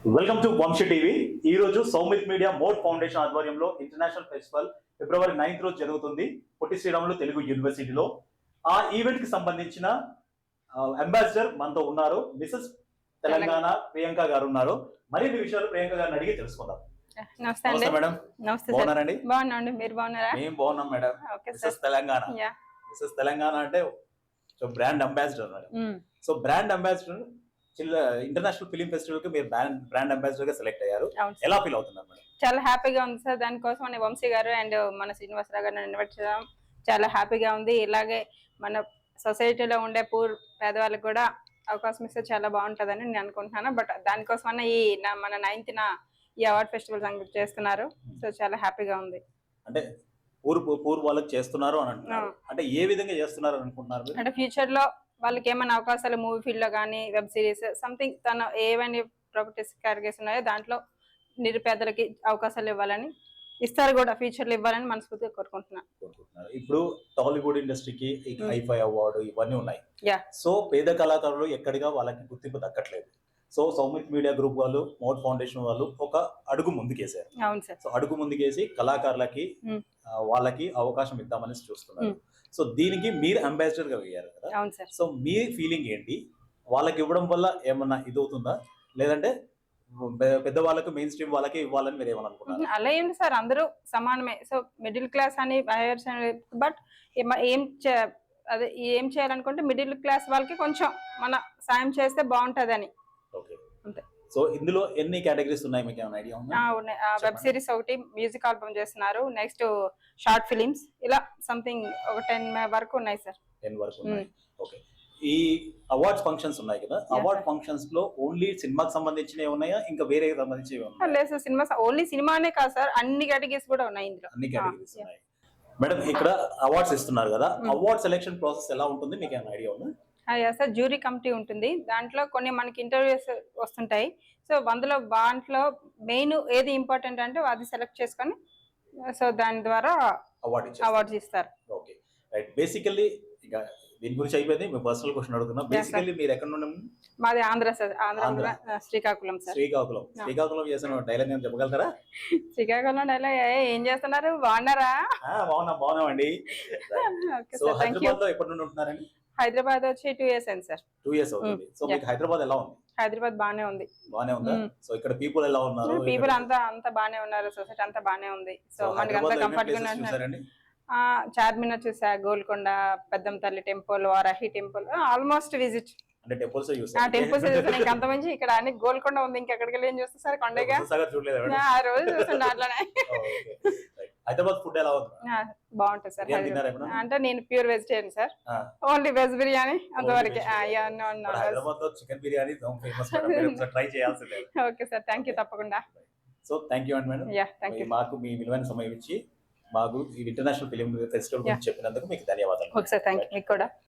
Welcome to Vamsi TV. ఈ రోజు Soumith media mode foundation ఆధ్వర్యంలో ఇంటర్నేషనల్ ఫెస్టివల్ ఫిబ్రవరి 9th రోజు జరుగుతుంది పొట్టి శ్రీరాములు తెలుగు యూనివర్సిటీలో. ఆ ఈవెంట్ కి సంబంధించిన అంబాసిడర్ మనతో ఉన్నారు, మిసెస్ తెలంగాణ ప్రియాంక గారు ఉన్నారు. మరిన్ని విషయాలు ప్రియాంక గారిని అడిగి తెలుసుకుందాం. నమస్తే మేడం. బాగున్నారండి? బాగున్నాండి, మీరు బాగున్నారా? మేము బాగున్నాం madam. Mrs Telangana, Mrs Telangana అంటే brand ambassador madam. So brand ambassador international film festival కి మీరు బ్రాండ్ అంబాసిడర్ గా సెలెక్ట్ అయ్యారు. ఎలా ఫీల్ అవుతున్నారు మేడం? చాలా హ్యాపీగా ఉంది సార్. దానికోసం వంశీ గారు అండ్ మన శ్రీనివాసరావు గారిని ఇన్వైట్ చేయడం చాలా హ్యాపీగా ఉంది. ఇలాగే మన సొసైటీలో ఉండే పేదవాళ్ళకి కూడా అవకాశం ఇస్తే చాలా బాగుంటుందని నేను అనుకుంటున్నాను. బట్ దానికోసమన్నా మన 9th ఈ అవార్డ్ ఫెస్టివల్ చేస్తున్నారు. సో చాలా హ్యాపీగా ఉంది. అంటే పూర్ వాళ్ళకి చేస్తున్నారు అని అంటున్నారు. అంటే ఏ విధంగా చేస్తున్నారు అనుకుంటున్నారు? అంటే ఫ్యూచర్ లో వాళ్ళకి ఏమైనా అవకాశాలు మూవీ ఫీల్డ్ లో కానీ, వెబ్ సిరీస్ సంథింగ్ తన ఏవైనా ప్రాపర్టీస్ క్యాటగరీస్ ఉన్నాయో దాంట్లో నిరుపేదలకి అవకాశాలు ఇవ్వాలని, ఇస్తారు కూడా ఫ్యూచర్ లో ఇవ్వాలని మనస్ఫూర్తిగా కోరుకుంటున్నాను. ఇప్పుడు టాలీవుడ్ ఇండస్ట్రీకి హైఫై అవార్డు ఇవన్నీ ఉన్నాయి. సో పేద కళాకారులు ఎక్కడిగా వాళ్ళకి గుర్తింపు దక్కట్లేదు. సో సౌమిత్ మీడియా గ్రూప్ వాళ్ళు, మోడ్ ఫౌండేషన్ వాళ్ళు ఒక అడుగు ముందుకేసారు. అవును సార్. సో అడుగు ముందుకేసి కళాకారులకి వాళ్ళకి అవకాశం ఇద్దామని చూస్తున్నారు. సో దీనికి మీరు అంబాసిడర్ గా అయ్యారు కదా. అవును సార్. సో మీ ఫీలింగ్ ఏంటి? వాళ్ళకి ఇవ్వడం వల్ల ఏమన్నా ఇది అవుతుందా, లేదంటే పెద్దవాళ్ళకి మెయిన్ స్ట్రీమ్ వాళ్ళకి ఇవ్వాలని మీరు ఏమని అనుకుంటున్నారు? అలా ఏంటి సార్, అందరూ సమానమే. సో మిడిల్ క్లాస్ అని హైయర్స్ అని, బట్ ఏం చేయాలనుకుంటే మిడిల్ క్లాస్ వాళ్ళకి కొంచెం మన సాయం చేస్తే బాగుంటదని. ఓకే, అంతే. సో ఇందులో ఎన్ని కేటగిరీస్ ఉన్నాయి, మీకు ఏమైనా ఐడియా ఉందా? ఉన్నాయి. వెబ్ సిరీస్ ఒకటి, మ్యూజిక్ ఆల్బమ్ చేస్తున్నారు, నెక్స్ట్ షార్ట్ ఫిలిమ్స్, ఇలా సంథింగ్ ఒక 10 వరకు ఉన్నాయి సార్. 10 వరకు ఉన్నాయి. ఓకే. ఈ అవార్డ్స్ ఫంక్షన్స్ ఉన్నాయి కదా, అవార్డ్ ఫంక్షన్స్ లో ఓన్లీ సినిమాకి సంబంధించినవి ఉన్నాయా, ఇంకా వేరే సంబంధించినవి ఉన్నాయా? లేదు సార్, సినిమా ఓన్లీ సినిమానే కాదు సార్, అన్ని కేటగిరీస్ కూడా ఉన్నాయి ఇందులో. అన్ని కేటగిరీస్ ఉన్నాయి. మేడం, ఇక్కడ అవార్డ్స్ ఇస్తున్నారు కదా, అవార్డ్ సెలెక్షన్ ప్రాసెస్ ఎలా ఉంటుంది, మీకు ఏమైనా ఐడియా ఉందా? సార్, జ్యూరీ కమిటీ ఉంటుంది. దాంట్లో కొన్ని మనకి ఇంటర్వ్యూస్ వస్తుంటాయి. సో దాంట్లో మెయిన్ ఏది ఇంపార్టెంట్ అంటే అది సెలెక్ట్ చేసుకొని, సో దాని ద్వారా అవార్డ్స్ ఇస్తారు. Okay, right. బేసికల్లీ ఇక దీని గురించి అయిపోయింది. మీ పర్సనల్ క్వశ్చన్ అడుగుతున్నా. బేసికల్లీ మీరు ఎక్కడ నుండి? మాది ఆంధ్ర సార్. ఆంధ్ర శ్రీకాకుళం సార్. శ్రీకాకుళం చేసిన డైలాగ్ ఏమైనా చెప్పగలుగుతారా? శ్రీకాకుళం డైలాగ్ ఏం చేస్తున్నారు, బాగున్నారా? బాగున్నామండి. సో హైదరాబాద్ లో ఎప్పటి నుండి ఉంటున్నారండి? హైదరాబాద్ వచ్చి 2 years అయింది సార్. 2 years అవుతుంది. సో మీకు హైదరాబాద్ ఎలా ఉంది? హైదరాబాద్ బానే ఉంది. బానే ఉందా? సో ఇక్కడ పీపుల్ ఎలా ఉన్నారు? పీపుల్ అంతా బానే ఉన్నారు. సొసైటీ అంతా బానే ఉంది. సో మనకి అంతా కంఫర్ట్ గా ఉన్నారు. చార్మినార్ చూసా, గోల్కొండ, పెద్దం తల్లి temple, Varahi temple, almost visit. అంటే టెంపుల్స్ టెంపుల్స్ చూసాను. ఇంకా అంత మంచి ఇక్కడ అన్ని గోల్కొండ ఉంది, ఇంకెక్కడికి వెళ్ళి ఏం చూస్తా సార్, కొండగా ఆ రోజు చూస్తుండే అట్లానే. హైదరాబాద్ ఫుడ్ ఎలా ఉంది? బాగుంటుంది సార్. అంటే నేను pure vegetarian sir, only veg biryani అంతవరకు. చికెన్ బిర్యానీ ట్రై చేయాల్సిందే. ఓకే సార్, థ్యాంక్ యూ, తప్పకుండా. సో థ్యాంక్ యూ అండి మేడం, మాకు మీ విలువైన సమయం ఇచ్చి మాకు ఈ ఇంటర్నేషనల్ ఫిలిం ఫెస్టివల్ గురించి చెప్పినందుకు మీకు ధన్యవాదాలు. Okay sir, thank you. మీకు కూడా.